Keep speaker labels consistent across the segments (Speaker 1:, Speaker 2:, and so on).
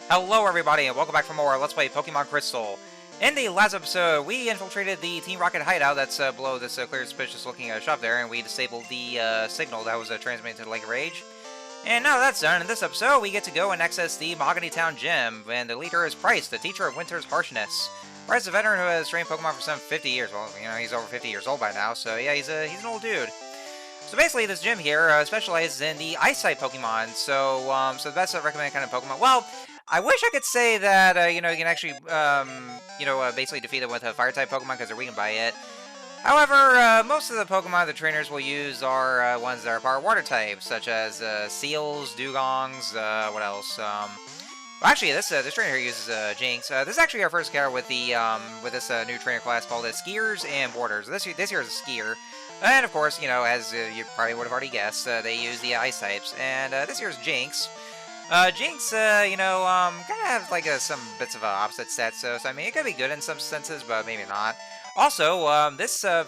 Speaker 1: Hello everybody and welcome back for more Let's Play Pokemon Crystal. In the last episode, we infiltrated the Team Rocket hideout that's below this clear suspicious looking shop there, and we disabled the signal that was transmitting to the Lake of Rage. And now that's done, in this episode we get to go and access the Mahogany Town Gym, and the leader is Pryce, the teacher of Winter's Harshness. Pryce is a veteran who has trained Pokemon for some 50 years. Well, you know, he's over 50 years old by now, so yeah, he's an old dude. So basically, this gym here specializes in the Ice-type Pokemon, so the best recommended kind of Pokemon. Well, I wish I could say that, you know, you can actually, basically defeat them with a Fire-type Pokemon because they're weakened by it. However, most of the Pokemon the trainers will use are ones that are power Water types, such as Seals, Dugongs, what else? Well, actually, this trainer here uses Jinx. This is actually our first encounter with the with this new trainer class called Skiers and Boarders. This here is a Skier. And of course, you know, as you probably would have already guessed, they use the Ice types. And this here's Jinx. Jinx, kind of have like some bits of opposite stats. So I mean, it could be good in some senses, but maybe not. Also,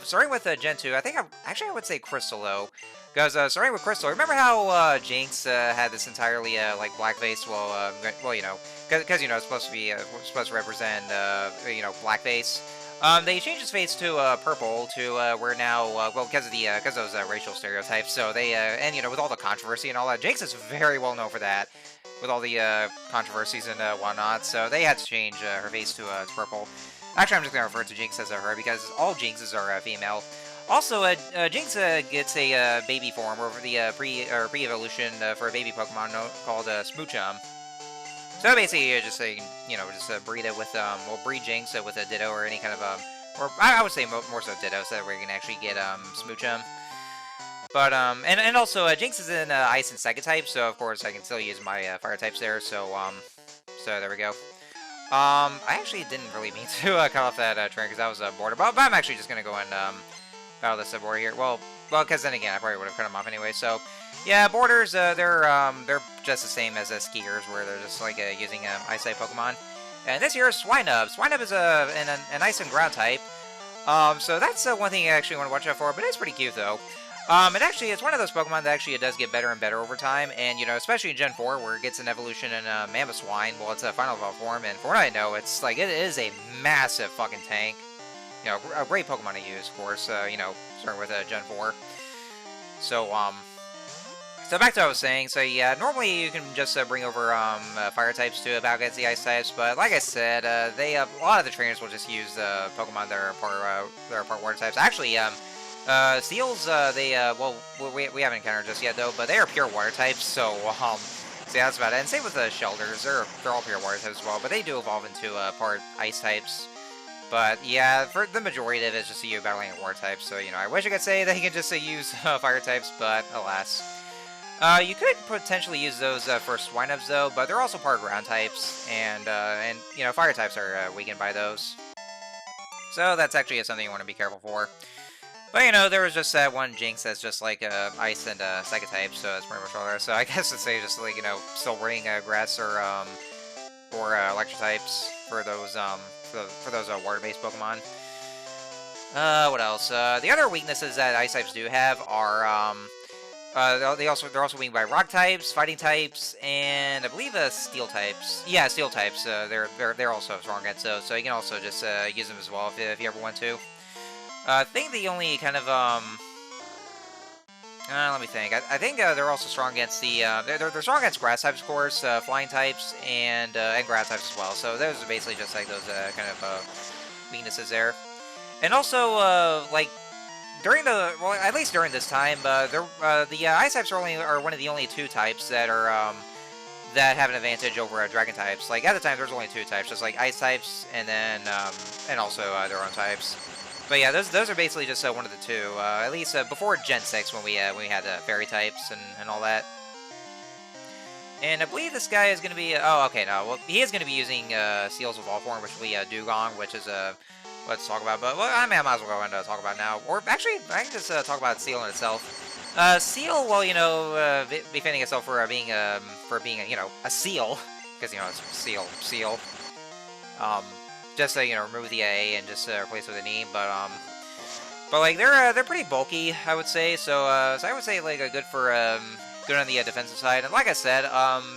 Speaker 1: starting with Gen 2, I would say Crystal though, because starting with Crystal, remember how Jinx had this entirely like black face? Well, you know, because you know it's supposed to represent black face. They changed his face to purple to where now, well, because of those racial stereotypes. So they and you know with all the controversy and all that, Jinx is very well known for that, with all the controversies and whatnot. So they had to change her face to purple. Actually, I'm just gonna refer to Jinx as her because all Jinxes are female. Also, Jinx gets a baby form over the pre-evolution for a baby Pokemon called Smoochum. So basically, just breed it with breed Jinx with a Ditto or any kind of or I would say more so Ditto, so that way you can actually get Smoochum. But and also Jinx is in Ice and Psychic type, so of course I can still use my Fire types there. So there we go. I actually didn't really mean to cut off that trainer because that was a border, but I'm actually just gonna go and battle this border here. Well, because then again I probably would have cut him off anyway. So. Yeah, Borders, they're just the same as Skiers, where they're just like using Ice-type Pokemon. And this here is Swinub. Swinub is an Ice and Ground type. So that's one thing you actually want to watch out for, but it's pretty cute though. It's one of those Pokemon that actually does get better and better over time, and you know, especially in Gen 4, where it gets an evolution in Mamoswine. Well, it's a final evolved form, and for what I know, it's like it is a massive fucking tank. You know, a great Pokemon to use, of course. You know, starting with Gen 4. So back to what I was saying, so yeah, normally you can just bring over Fire types to battle against the Ice types, but like I said, a lot of the trainers will just use Pokemon that are part Water types. Actually, Seals, we haven't encountered just yet though, but they are pure Water types, so yeah, that's about it. And same with the Shelders, they're all pure Water types as well, but they do evolve into part Ice types. But yeah, for the majority of it, it's just you battling Water types, so you know, I wish I could say that you can just use Fire types, but alas. You could potentially use those for Swinubs though, but they're also part Ground types, and you know, Fire types are weakened by those. So that's actually something you want to be careful for. But you know, there was just that one Jinx that's just like Ice and Psychic type, so that's pretty much all there. So I guess it's just like, you know, still bringing Grass or Electric types for those water-based Pokemon. What else? The other weaknesses that Ice types do have are they're also weakened by Rock types, Fighting types, and I believe Steel types. Yeah, Steel types. They're also strong against those, so you can also just use them as well if you ever want to. I think the only kind of let me think. I think they're also strong against the they're strong against Grass types, of course, Flying types, and Grass types as well. So those are basically just like those kind of weaknesses there. And also like. At least during this time, the Ice types are one of the only two types that are that have an advantage over Dragon types. Like at the time, there's only two types, just like Ice types, and then and also their own types. But yeah, those are basically just one of the two. At least before Gen 6, when we had Fairy types and all that. And I believe this guy is going to be. Oh, okay, no. Well, he is going to be using Seals Evolve form, which will be Dugong, which is let's talk about, but well, I might as well go and talk about it now. Or actually, I can just talk about Seal in itself. Seal, well, you know, defending itself for being you know, a seal, because you know it's seal. Just you know, remove the A and just replace it with an E. But like they're pretty bulky, I would say. So I would say like good for good on the defensive side. And like I said,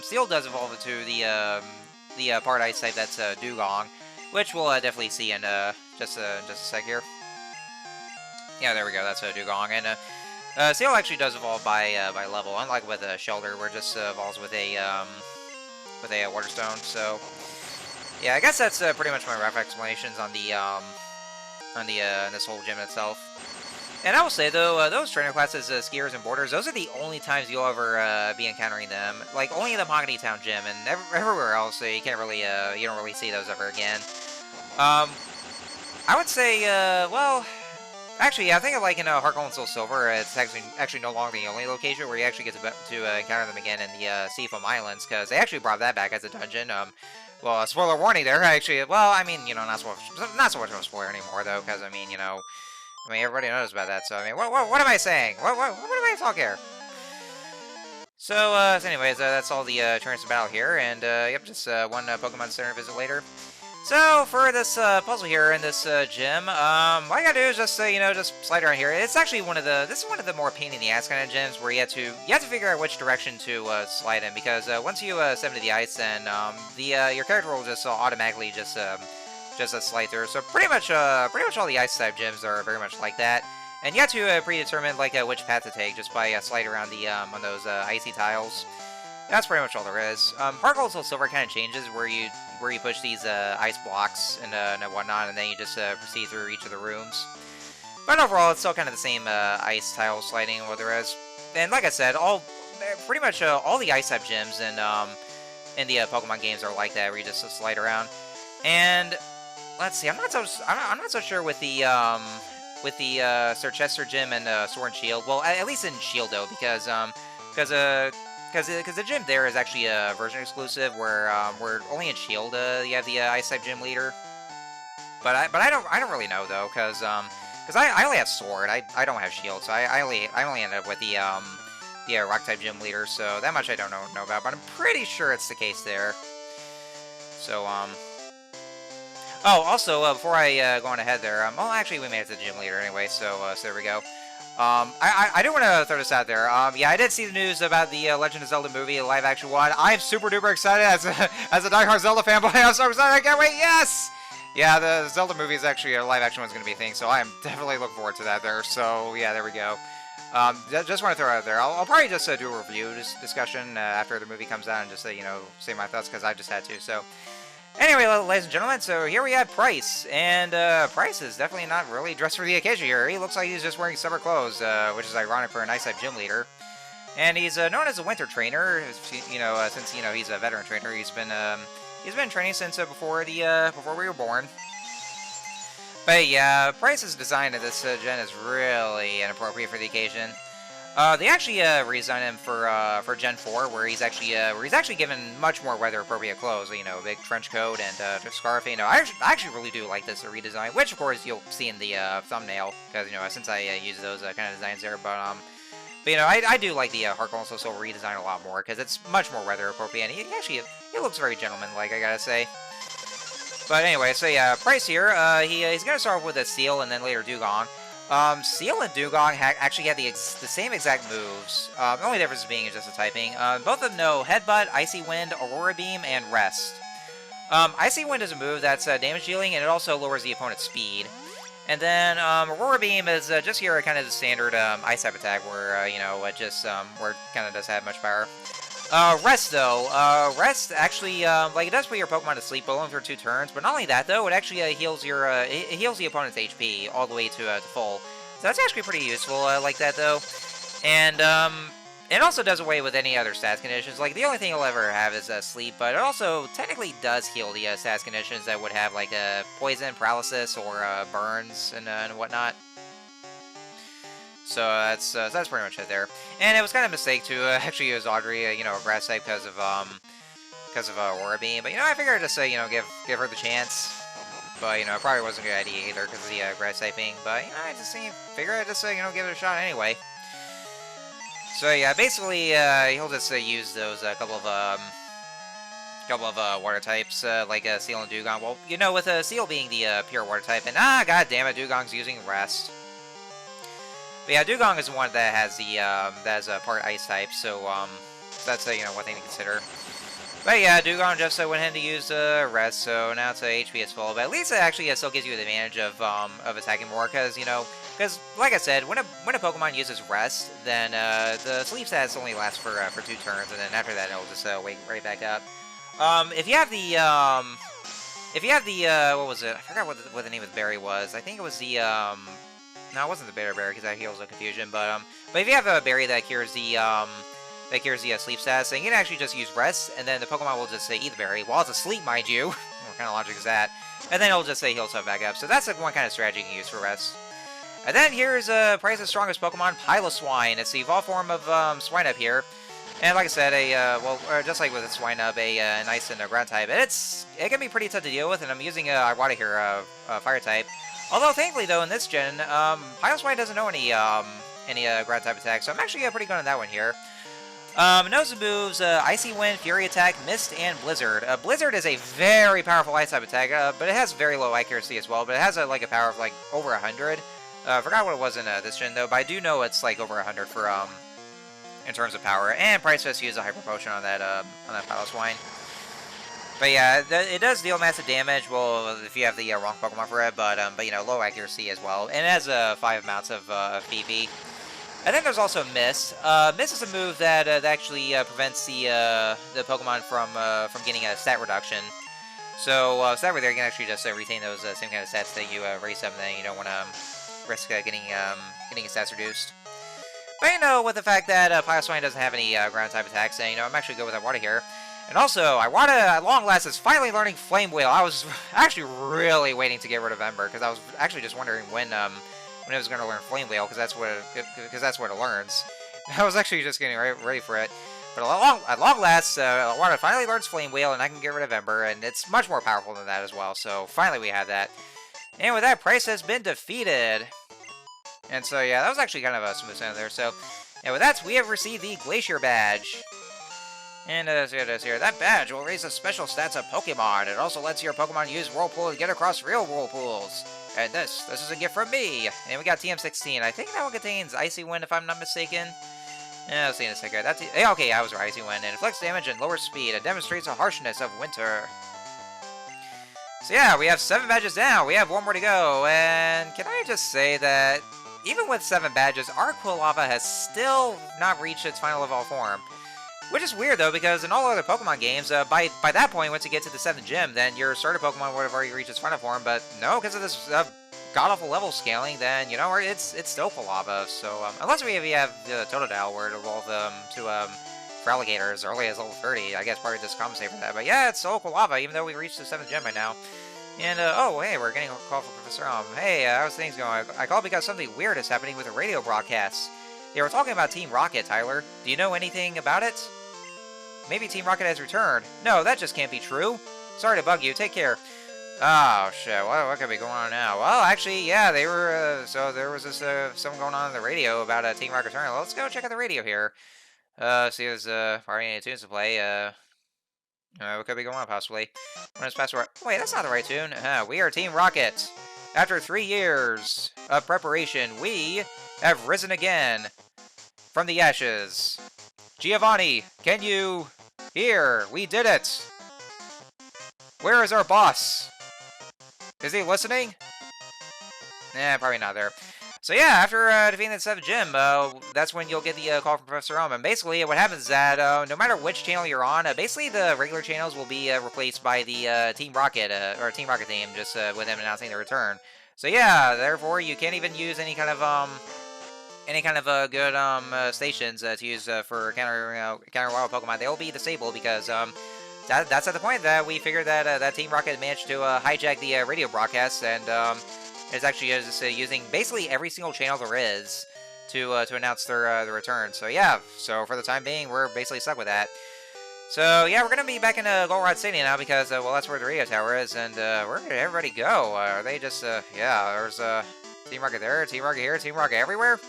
Speaker 1: Seal does evolve into the the part ice type that's Dugong, which we'll definitely see in just a sec here. Yeah, there we go. That's Dugong, and Seal actually does evolve by level, unlike with Shelter, where it just evolves with a Water Stone. So yeah, I guess that's pretty much my rough explanations on the this whole gym itself. And I will say though, those trainer classes, Skiers and Boarders, those are the only times you'll ever be encountering them. Like only in the Mahogany Town Gym, and everywhere else, you can't really, you don't really see those ever again. I would say, well, actually, yeah, I think like in Heart Gold and Soul Silver, it's actually no longer the only location where you actually get to encounter them again in the Seafoam Islands, because they actually brought that back as a dungeon. Well, spoiler warning there, actually. Well, I mean, you know, not so much of a spoiler anymore, though, because, I mean, you know, everybody knows about that, so, I mean, what am I saying? What am I talking here? So, anyways, that's all the turns to battle here, and, yep, just one Pokemon Center visit later. So, for this puzzle here in this gym, all I gotta do is just, you know, just slide around here. It's actually this is one of the more pain in the ass kind of gyms where you have to figure out which direction to slide in, because once you step into the ice, then your character will just automatically just slide through. So pretty much all the ice type gyms are very much like that, and you have to predetermine like which path to take just by sliding around the on those icy tiles. That's pretty much all there is. Heart Gold Soul Silver kind of changes where you push these ice blocks and whatnot, and then you just proceed through each of the rooms. But overall, it's still kind of the same ice tile sliding what there is. And like I said, pretty much all the ice type gyms in the Pokemon games are like that, where you just slide around. And let's see, I'm not so sure with the Sir Chester gym and Sword and Shield. Well, at least in Shield though, because the gym there is actually a version exclusive where only in Shield you have the Ice type gym leader. But I don't really know though, because I only have Sword. I don't have Shield, so I only end up with the Rock type gym leader. So that much I don't know about, but I'm pretty sure it's the case there. So oh, also before I go on ahead there, well actually we made it to the gym leader anyway, so there we go. I do want to throw this out there. Yeah, I did see the news about the Legend of Zelda movie, the live-action one. I'm super duper excited as a diehard Zelda fanboy. I'm so excited! I can't wait! Yes! Yeah, the Zelda movie is actually a live-action one's going to be a thing, so I am definitely looking forward to that there. So yeah, there we go. Just want to throw it out there. I'll probably just do a review discussion after the movie comes out and just you know, say my thoughts because I just had to. So. Anyway, ladies and gentlemen, so here we have Pryce, and Pryce is definitely not really dressed for the occasion here. He looks like he's just wearing summer clothes, which is ironic for an Ice type gym leader. And he's known as a winter trainer, you know, since you know he's a veteran trainer. He's been training since before we were born. But yeah, Pryce's design of this gen is really inappropriate for the occasion. They actually redesigned him for Gen 4, where he's actually given much more weather-appropriate clothes. You know, a big trench coat and scarf. You know, I actually really do like this redesign, which of course you'll see in the thumbnail, because you know since I use those kind of designs there. But you know, I do like the Heart Gold and Soul Silver redesign a lot more, because it's much more weather-appropriate, and he looks very gentleman-like, I gotta say. But anyway, so yeah, Pryce here, he's gonna start off with a Seal and then later Dugong. Seal and Dugong actually have the same exact moves. The only difference being is just the typing. Both of them know Headbutt, Icy Wind, Aurora Beam, and Rest. Icy Wind is a move that's damage dealing, and it also lowers the opponent's speed. And then Aurora Beam is just here kind of the standard Ice type attack, where you know it just where it kind of doesn't have much power. Rest though, Rest actually like it does put your Pokemon to sleep, but only for 2 turns. But not only that though, it actually heals it heals the opponent's HP all the way to full. So that's actually pretty useful like that though. And it also does away with any other stats conditions. Like the only thing it'll ever have is sleep, but it also technically does heal the stats conditions that would have like poison, paralysis, or burns and whatnot. So that's pretty much it there. And it was kind of a mistake to actually use Audrey, you know, a grass type because of Aurora Beam. But you know, I figured just you know give her the chance. But you know, it probably wasn't a good idea either because of the grass typing. But you know, I just figure I'd just you know give it a shot anyway. So yeah, basically he'll just use those couple of water types like Seal and Dugong. Well, you know, with Seal being the pure water type, and god damn it, Dugong's using Rest. But yeah, Dugong is the one that has the part Ice type, so that's you know one thing to consider. But yeah, Dugong just went ahead to use rest, so now it's HP is full. But at least it actually still gives you the advantage of attacking more, because because like I said, when a Pokemon uses rest, then the sleep stats only last for 2 turns, and then after that it'll just wake right back up. If you have the what was it? I forgot what the name of the berry was. I think it was the no, it wasn't the bitter berry because that heals the confusion. But if you have a berry that cures the sleep stats, then you can actually just use rest, and then the Pokemon will just say eat the berry while it's asleep, mind you. What kind of logic is that? And then it'll just say heal stuff back up. So that's like one kind of strategy you can use for rest. And then here's Pryce's strongest Pokemon, Piloswine. It's the evolved form of Swinub here. And like I said, just like with a Swinub, a nice and a ground type. And it can be pretty tough to deal with, and I'm using Iwata here, fire type. Although thankfully though in this gen, Piloswine doesn't know any ground type attacks, so I'm actually pretty good on that one here. Knows the moves Icy Wind, Fury Attack, Mist, and Blizzard. Blizzard is a very powerful ice type attack, but it has very low accuracy as well. But it has a power of like over 100. I forgot what it was in this gen though, but I do know it's like over 100 for in terms of power. And Pryce just used a Hyper Potion on that Piloswine. But yeah, it does deal massive damage. Well, if you have the wrong Pokemon for it, but low accuracy as well. And it has 5 amounts of PP. And then there's also Mist. Mist is a move that actually prevents the Pokemon from getting a stat reduction. So that way there you can actually just retain those same kind of stats that you raise up, and then you don't want to risk getting his stats reduced. But with the fact that Piloswine doesn't have any ground type attacks, then I'm actually good with Iwata here. And also, Iwata at long last is finally learning Flame Wheel. I was actually really waiting to get rid of Ember, because I was actually just wondering when it was going to learn Flame Wheel, because that's what it learns. I was actually just getting ready for it. But at long last, Iwata finally learns Flame Wheel, and I can get rid of Ember, and it's much more powerful than that as well. So finally we have that. And with that, Pryce has been defeated. And so yeah, that was actually kind of a smooth sound there. So, and with that, we have received the Glacier Badge. And here, that badge will raise the special stats of Pokemon. It also lets your Pokemon use Whirlpool to get across real Whirlpools. And this is a gift from me. And we got TM16. I think that one contains Icy Wind, if I'm not mistaken. Yeah, I'll see in a second. Okay, I was right, Icy Wind. It inflicts damage and lowers speed. It demonstrates the harshness of winter. So yeah, we have 7 badges down. We have 1 more to go. And can I just say that even with 7 badges, our Quilava has still not reached its final evolved form. Which is weird, though, because in all other Pokemon games, by that point, once you get to the 7th gym, then your starter Pokemon would have already reached its final form. But no, because of this god-awful level scaling, then, it's still Quilava. So, unless we have the Totodile, where it evolved for Alligator as early as level 30, I guess probably just compensate for that. But yeah, it's still Quilava, even though we reached the 7th gym by now. And, oh, hey, we're getting a call from Professor Hey, how's things going? I called because something weird is happening with the radio broadcasts. They were talking about Team Rocket, Tyler. Do you know anything about it? Maybe Team Rocket has returned. No, that just can't be true. Sorry to bug you. Take care. Oh, shit. What could be going on now? Well, actually, yeah, they were, so there was this, something going on on the radio about Team Rocket returning. Let's go check out the radio here. See if there's, already any tunes to play. What could be going on, possibly? Run this password. Wait, that's not the right tune. We are Team Rocket. After 3 years of preparation, we have risen again from the ashes. Giovanni, can you hear? We did it. Where is our boss? Is he listening? Nah, probably not there. So yeah, after defeating the 7th gym, that's when you'll get the call from Professor Ohm. And basically, what happens is that no matter which channel you're on, basically the regular channels will be replaced by the Team Rocket or Team Rocket team, just with them announcing their return. So yeah, therefore you can't even use any kind of good stations to use for counter wild Pokemon. They will be disabled because that's at the point that we figured that that Team Rocket managed to hijack the radio broadcast, and it's actually just using basically every single channel there is to announce their return. So yeah, so for the time being, we're basically stuck with that. So yeah, we're gonna be back in Goldenrod Stadium now because well, that's where the radio tower is, and where did everybody go? Are they just yeah? There's Team Rocket there, Team Rocket here, Team Rocket everywhere.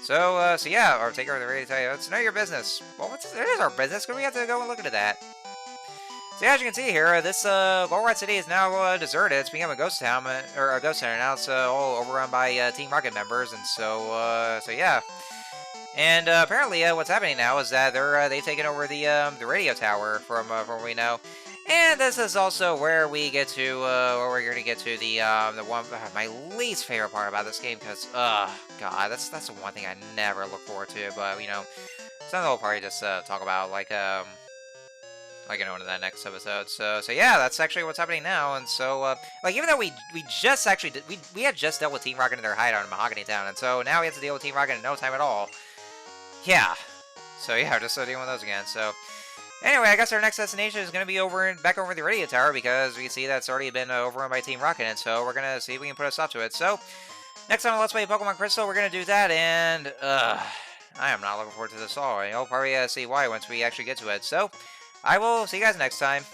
Speaker 1: So yeah, or take over the radio tower. It's none of your business. Well, it is our business. We have to go and look into that. So as you can see here, this Goldenrod City is now deserted. It's become a ghost town, or a ghost center now. It's all overrun by Team Rocket members, and so yeah. And apparently, what's happening now is that they've taken over the radio tower from what we know, and this is also where we get to where we're going to get to the one my least favorite part about this game because God, that's the one thing I never look forward to. But you know, something we'll probably just talk about like in the next episode. So yeah, that's actually what's happening now. And so like even though we just actually we had just dealt with Team Rocket in their hideout in Mahogany Town, and so now we have to deal with Team Rocket in no time at all. Yeah. So yeah, just dealing with those again. So anyway, I guess our next destination is going to be back over the radio tower because we see that's already been overrun by Team Rocket, and so we're going to see if we can put a stop to it. So next time on Let's Play Pokemon Crystal, we're going to do that, and I am not looking forward to this at all. You'll probably see why once we actually get to it. So I will see you guys next time.